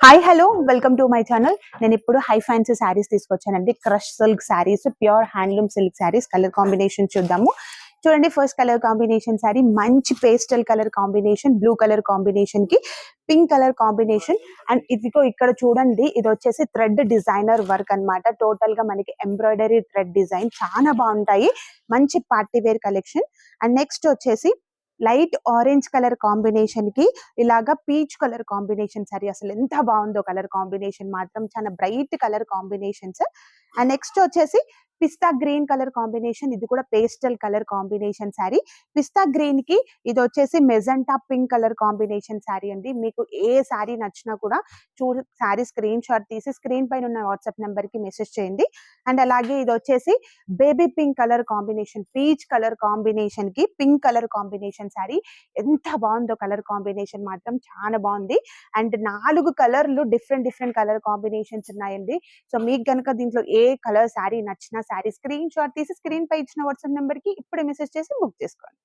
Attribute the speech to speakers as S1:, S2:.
S1: Hi hello welcome to my channel. నేను ఇప్పుడు high fancy saris తీసుకొచ్చానండి. Crush silk saris, pure handloom silk saris. Colour combination చూద్దాము. చూడండి, ఫస్ట్ కలర్ కాంబినేషన్ శారీ మంచి pastel colour combination, blue colour combination కి pink colour combination. And ఇదిగో ఇక్కడ చూడండి, ఇది వచ్చేసి థ్రెడ్ డిజైనర్ వర్క్ అన్నమాట. టోటల్ గా మనకి ఎంబ్రాయిడరీ థ్రెడ్ డిజైన్ చాలా బాగుంటాయి. మంచి party wear collection. And next వచ్చేసి లైట్ ఆరెంజ్ కలర్ కాంబినేషన్ కి ఇలాగా పీచ్ కలర్ కాంబినేషన్ సారీ. అసలు ఎంత బాగుందో కలర్ కాంబినేషన్ మాత్రం, చాలా bright colour combinations. And next వచ్చేసి పిస్తా గ్రీన్ కలర్ కాంబినేషన్. ఇది కూడా పేస్టల్ కలర్ కాంబినేషన్ శారీ. పిస్తా గ్రీన్ కి ఇది వచ్చేసి magenta pink colour combination sari అండి. మీకు ఏ శారీ నచ్చినా కూడా శారీ స్క్రీన్ షాట్ తీసి స్క్రీన్ పైన ఉన్న వాట్సాప్ నెంబర్ కి మెసేజ్ చేయండి. అండ్ అలాగే ఇది వచ్చేసి baby pink colour combination, peach colour combination కి పింక్ కలర్ కాంబినేషన్ శారీ. ఎంత బాగుందో కలర్ కాంబినేషన్ మాత్రం, చాలా బాగుంది. అండ్ 4 కలర్లు డిఫరెంట్ కలర్ కాంబినేషన్స్ ఉన్నాయండి. సో మీకు గనక దీంట్లో ఏ కలర్ శారీ నచ్చినా శారీ స్క్రీన్ షాట్ తీసి స్క్రీన్ పై ఇచ్చిన వాట్సాప్ నెంబర్ కి ఇప్పుడే మెసేజ్ చేసి బుక్ చేసుకోండి.